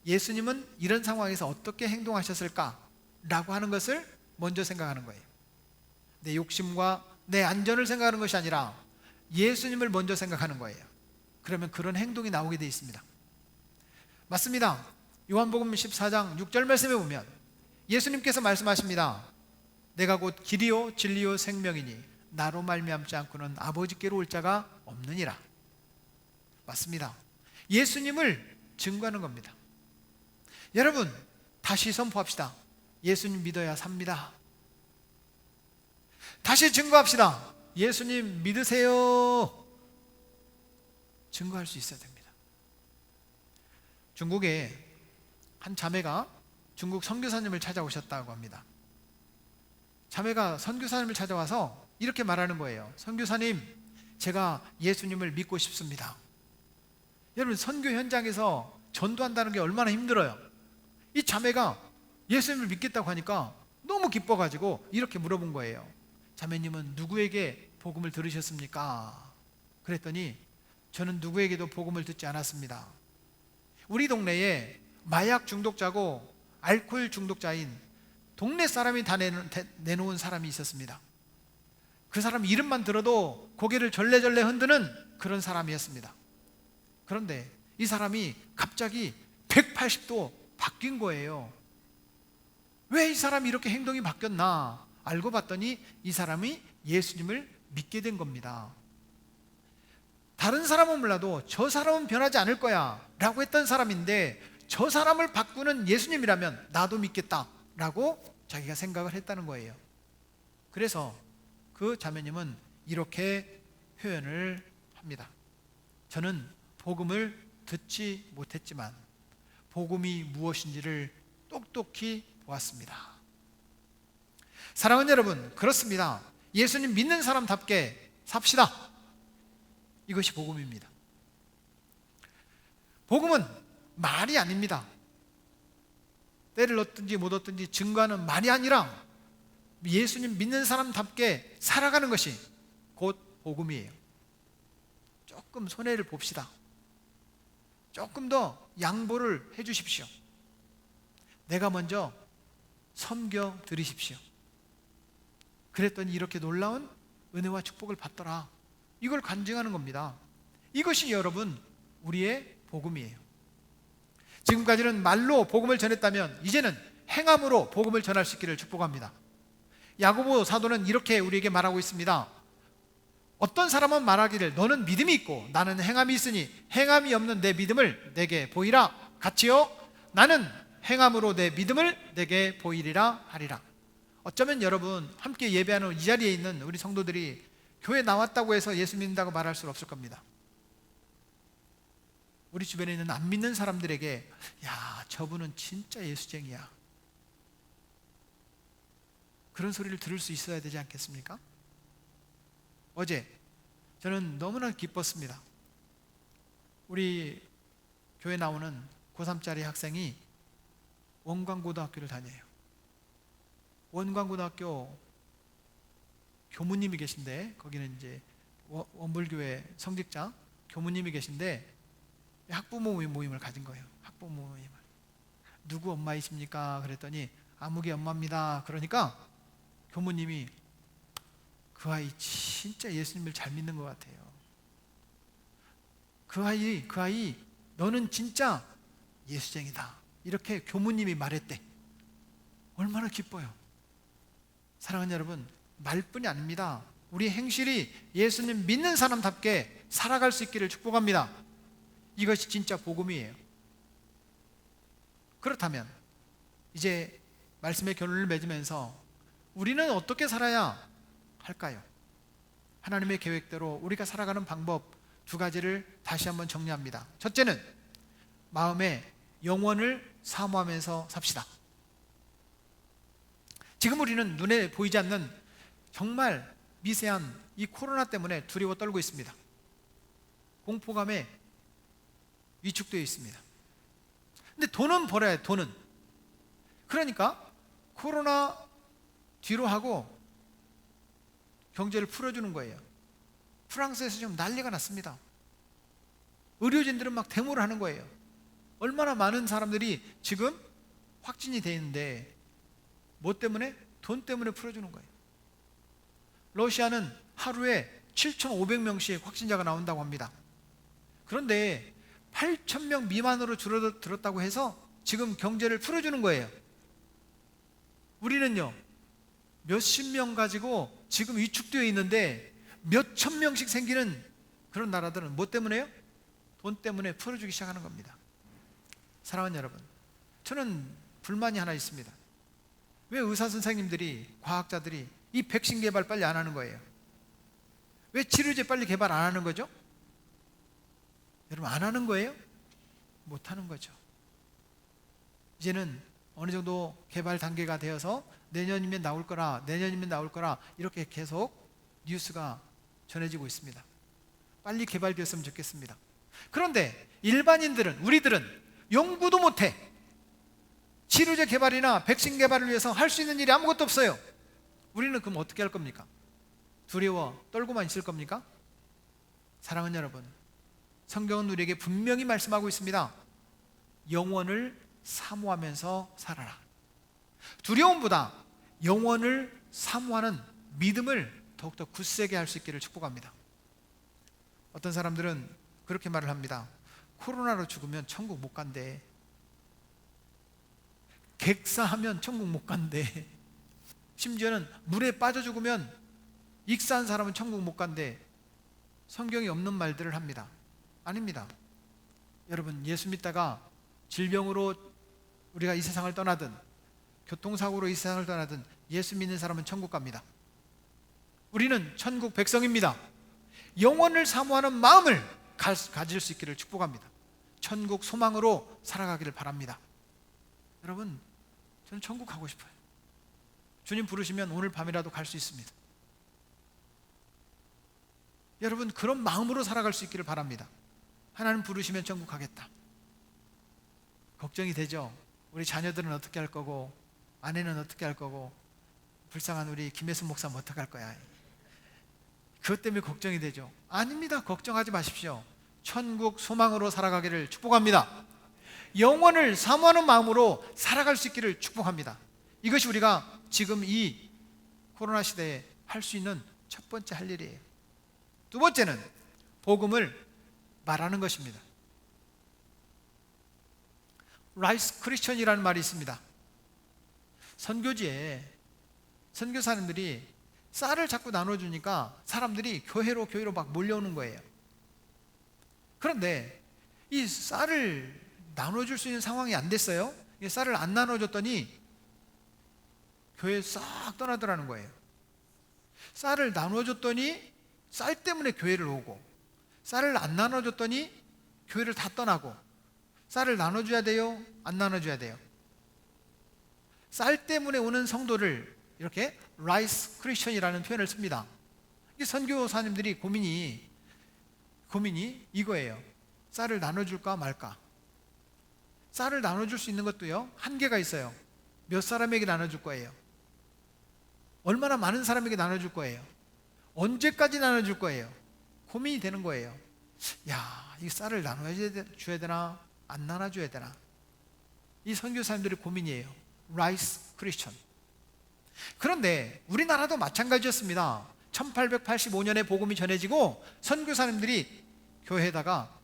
S1: 예수님은 이런 상황에서 어떻게 행동하셨을까? 라고 하는 것을 먼저 생각하는 거예요. 내 욕심과 내 안전을 생각하는 것이 아니라 예수님을 먼저 생각하는 거예요. 그러면 그런 행동이 나오게 되어 있습니다. 맞습니다. 요한복음 14장 6절 말씀에 보면 예수님께서 말씀하십니다. 내가 곧 길이요 진리요 생명이니 나로 말미암지 않고는 아버지께로 올 자가 없느니라. 맞습니다. 예수님을 증거하는 겁니다. 여러분, 다시 선포합시다. 예수님 믿어야 삽니다. 다시 증거합시다. 예수님 믿으세요. 증거할 수 있어야 됩니다. 중국에 한 자매가 중국 선교사님을 찾아오셨다고 합니다. 자매가 선교사님을 찾아와서 이렇게 말하는 거예요. 선교사님, 제가 예수님을 믿고 싶습니다. 여러분, 선교 현장에서 전도한다는 게 얼마나 힘들어요. 이 자매가 예수님을 믿겠다고 하니까 너무 기뻐가지고 이렇게 물어본 거예요. 자매님은 누구에게 복음을 들으셨습니까? 그랬더니 저는 누구에게도 복음을 듣지 않았습니다. 우리 동네에 마약 중독자고 알코올 중독자인 동네 사람이 다 내놓은 사람이 있었습니다. 그 사람 이름만 들어도 고개를 절레절레 흔드는 그런 사람이었습니다. 그런데 이 사람이 갑자기 180도 바뀐 거예요. 왜 이 사람이 이렇게 행동이 바뀌었나 알고 봤더니 이 사람이 예수님을 믿게 된 겁니다. 다른 사람은 몰라도 저 사람은 변하지 않을 거야 라고 했던 사람인데 저 사람을 바꾸는 예수님이라면 나도 믿겠다 라고 자기가 생각을 했다는 거예요. 그래서 그 자매님은 이렇게 표현을 합니다. 저는 복음을 듣지 못했지만 복음이 무엇인지를 똑똑히 보았습니다. 사랑하는 여러분, 그렇습니다. 예수님 믿는 사람답게 삽시다. 이것이 복음입니다. 복음은 말이 아닙니다. 때를 얻든지 못 얻든지 증거하는 말이 아니라 예수님 믿는 사람답게 살아가는 것이 곧 복음이에요. 조금 손해를 봅시다. 조금 더 양보를 해 주십시오. 내가 먼저 섬겨 드리십시오. 그랬더니 이렇게 놀라운 은혜와 축복을 받더라. 이걸 간증하는 겁니다. 이것이 여러분 우리의 복음이에요. 지금까지는 말로 복음을 전했다면 이제는 행함으로 복음을 전할 수 있기를 축복합니다. 야고보 사도는 이렇게 우리에게 말하고 있습니다. 어떤 사람은 말하기를 너는 믿음이 있고 나는 행함이 있으니 행함이 없는 내 믿음을 내게 보이라. 같이요, 나는 행함으로 내 믿음을 내게 보이리라 하리라. 어쩌면 여러분 함께 예배하는 이 자리에 있는 우리 성도들이 교회 나왔다고 해서 예수 믿는다고 말할 수 없을 겁니다. 우리 주변에 있는 안 믿는 사람들에게 야, 저분은 진짜 예수쟁이야, 그런 소리를 들을 수 있어야 되지 않겠습니까? 어제 저는 너무나 기뻤습니다. 우리 교회 나오는 고3짜리 학생이 원광고등학교를 다녀요. 원광고등학교 교무님이 계신데, 거기는 이제 원불교회 성직자 교무님이 계신데 학부모 모임을 가진 거예요. 학부모 모임을. 누구 엄마이십니까? 그랬더니 아무개 엄마입니다. 그러니까 교무님이 그 아이 진짜 예수님을 잘 믿는 것 같아요. 그 아이 너는 진짜 예수쟁이다, 이렇게 교무님이 말했대. 얼마나 기뻐요. 사랑하는 여러분, 말뿐이 아닙니다. 우리 행실이 예수님 믿는 사람답게 살아갈 수 있기를 축복합니다. 이것이 진짜 복음이에요. 그렇다면 이제 말씀의 결론을 맺으면서 우리는 어떻게 살아야 할까요? 하나님의 계획대로 우리가 살아가는 방법 두 가지를 다시 한번 정리합니다. 첫째는 마음에 영원을 사모하면서 삽시다. 지금 우리는 눈에 보이지 않는 정말 미세한 이 코로나 때문에 두려워 떨고 있습니다. 공포감에 위축되어 있습니다. 근데 돈은 벌어야 해요. 돈은. 그러니까 코로나 뒤로 하고 경제를 풀어주는 거예요. 프랑스에서 지금 난리가 났습니다. 의료진들은 막 데모를 하는 거예요. 얼마나 많은 사람들이 지금 확진이 돼 있는데 뭐 때문에? 돈 때문에 풀어주는 거예요. 러시아는 하루에 7,500명씩 확진자가 나온다고 합니다. 그런데 8,000명 미만으로 줄어들었다고 해서 지금 경제를 풀어주는 거예요. 우리는요, 몇십 명 가지고 지금 위축되어 있는데 몇천 명씩 생기는 그런 나라들은 뭐 때문에요? 돈 때문에 풀어주기 시작하는 겁니다. 사랑하는 여러분, 저는 불만이 하나 있습니다. 왜 의사 선생님들이, 과학자들이 이 백신 개발 빨리 안 하는 거예요? 왜 치료제 빨리 개발 안 하는 거죠? 여러분, 안 하는 거예요? 못 하는 거죠. 이제는 어느 정도 개발 단계가 되어서 내년이면 나올 거라 이렇게 계속 뉴스가 전해지고 있습니다. 빨리 개발되었으면 좋겠습니다. 그런데 일반인들은, 우리들은 연구도 못해. 치료제 개발이나 백신 개발을 위해서 할 수 있는 일이 아무것도 없어요. 우리는 그럼 어떻게 할 겁니까? 두려워 떨고만 있을 겁니까? 사랑하는 여러분, 성경은 우리에게 분명히 말씀하고 있습니다. 영원을 사모하면서 살아라. 두려움보다 영원을 사모하는 믿음을 더욱더 굳세게 할 수 있기를 축복합니다. 어떤 사람들은 그렇게 말을 합니다. 코로나로 죽으면 천국 못 간대. 객사하면 천국 못 간대. 심지어는 물에 빠져 죽으면 익사한 사람은 천국 못 간대. 성경이 없는 말들을 합니다. 아닙니다. 여러분, 예수 믿다가 질병으로 우리가 이 세상을 떠나든 교통사고로 이 세상을 떠나든 예수 믿는 사람은 천국 갑니다. 우리는 천국 백성입니다. 영원을 사모하는 마음을 가질 수 있기를 축복합니다. 천국 소망으로 살아가기를 바랍니다. 여러분, 저는 천국 가고 싶어요. 주님 부르시면 오늘 밤이라도 갈 수 있습니다. 여러분, 그런 마음으로 살아갈 수 있기를 바랍니다. 하나님 부르시면 천국 가겠다. 걱정이 되죠. 우리 자녀들은 어떻게 할 거고, 아내는 어떻게 할 거고, 불쌍한 우리 김혜순 목사는 어떻게 할 거야. 그것 때문에 걱정이 되죠. 아닙니다. 걱정하지 마십시오. 천국 소망으로 살아가기를 축복합니다. 영원을 사모하는 마음으로 살아갈 수 있기를 축복합니다. 이것이 우리가 지금 이 코로나 시대에 할 수 있는 첫 번째 할 일이에요. 두 번째는 복음을 말하는 것입니다. 라이스 크리스천이라는 말이 있습니다. 선교지에 선교사님들이 쌀을 자꾸 나눠주니까 사람들이 교회로 막 몰려오는 거예요. 그런데 이 쌀을 나눠줄 수 있는 상황이 안 됐어요. 쌀을 안 나눠줬더니 교회 싹 떠나더라는 거예요. 쌀을 나눠줬더니 쌀 때문에 교회를 오고, 쌀을 안 나눠줬더니 교회를 다 떠나고. 쌀을 나눠줘야 돼요? 안 나눠줘야 돼요? 쌀 때문에 오는 성도를 이렇게 라이스 크리스천이라는 표현을 씁니다. 이 선교사님들이 고민이 이거예요. 쌀을 나눠줄까 말까. 쌀을 나눠줄 수 있는 것도요, 한계가 있어요. 몇 사람에게 나눠줄 거예요? 얼마나 많은 사람에게 나눠줄 거예요? 언제까지 나눠줄 거예요? 고민이 되는 거예요. 야, 이 쌀을 나눠줘야 되나? 안 나눠줘야 되나? 이 선교사님들의 고민이에요. 라이스 크리스천. 그런데 우리나라도 마찬가지였습니다. 1885년에 복음이 전해지고 선교사님들이 교회에다가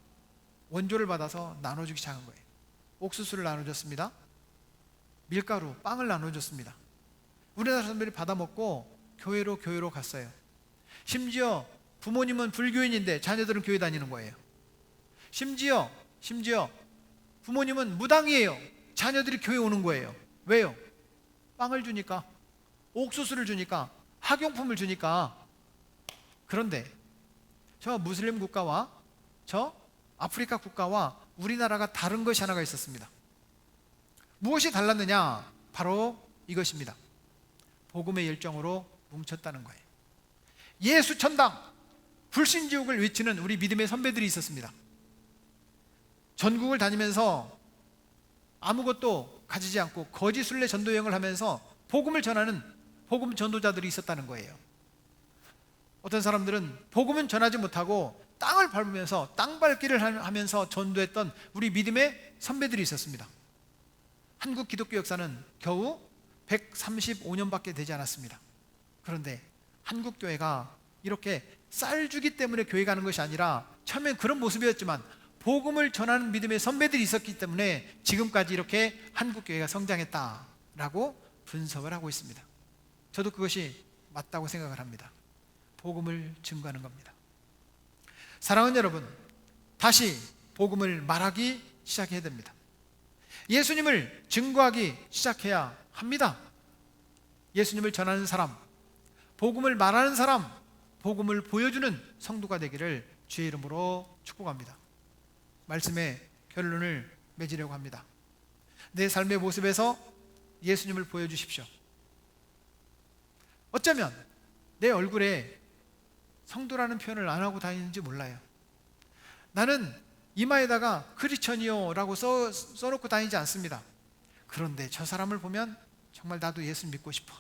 S1: 원조를 받아서 나눠주기 시작한 거예요. 옥수수를 나눠줬습니다. 밀가루, 빵을 나눠줬습니다. 우리나라 사람들이 받아먹고 교회로 갔어요. 심지어 부모님은 불교인인데 자녀들은 교회 다니는 거예요. 심지어 부모님은 무당이에요. 자녀들이 교회 오는 거예요. 왜요? 빵을 주니까, 옥수수를 주니까, 학용품을 주니까. 그런데 저 무슬림 국가와 저 아프리카 국가와 우리나라가 다른 것이 하나가 있었습니다. 무엇이 달랐느냐? 바로 이것입니다. 복음의 열정으로 뭉쳤다는 거예요. 예수 천당, 불신지옥을 외치는 우리 믿음의 선배들이 있었습니다. 전국을 다니면서 아무것도 가지지 않고 거짓 순례 전도 여행을 하면서 복음을 전하는 복음 전도자들이 있었다는 거예요. 어떤 사람들은 복음은 전하지 못하고 땅을 밟으면서 땅 밟기를 하면서 전도했던 우리 믿음의 선배들이 있었습니다. 한국 기독교 역사는 겨우 135년밖에 되지 않았습니다. 그런데 한국 교회가 이렇게 쌀 주기 때문에 교회 가는 것이 아니라 처음엔 그런 모습이었지만 복음을 전하는 믿음의 선배들이 있었기 때문에 지금까지 이렇게 한국교회가 성장했다라고 분석을 하고 있습니다. 저도 그것이 맞다고 생각을 합니다. 복음을 증거하는 겁니다. 사랑하는 여러분, 다시 복음을 말하기 시작해야 됩니다. 예수님을 증거하기 시작해야 합니다. 예수님을 전하는 사람, 복음을 말하는 사람, 복음을 보여주는 성도가 되기를 주의 이름으로 축복합니다. 말씀의 결론을 맺으려고 합니다. 내 삶의 모습에서 예수님을 보여주십시오. 어쩌면 내 얼굴에 성도라는 표현을 안 하고 다니는지 몰라요. 나는 이마에다가 크리스천이요 라고 써놓고 다니지 않습니다. 그런데 저 사람을 보면 정말 나도 예수 믿고 싶어.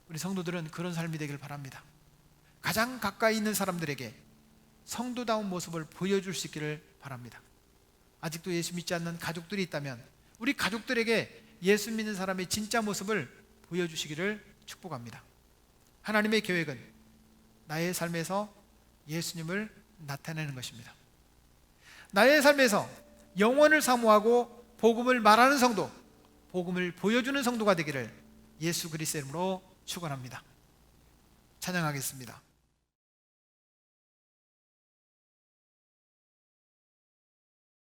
S1: 우리 성도들은 그런 삶이 되길 바랍니다. 가장 가까이 있는 사람들에게 성도다운 모습을 보여줄 수 있기를 바랍니다. 아직도 예수 믿지 않는 가족들이 있다면 우리 가족들에게 예수 믿는 사람의 진짜 모습을 보여주시기를 축복합니다. 하나님의 계획은 나의 삶에서 예수님을 나타내는 것입니다. 나의 삶에서 영원을 사모하고 복음을 말하는 성도, 복음을 보여주는 성도가 되기를 예수 그리스도의 이름으로 축원합니다. 찬양하겠습니다.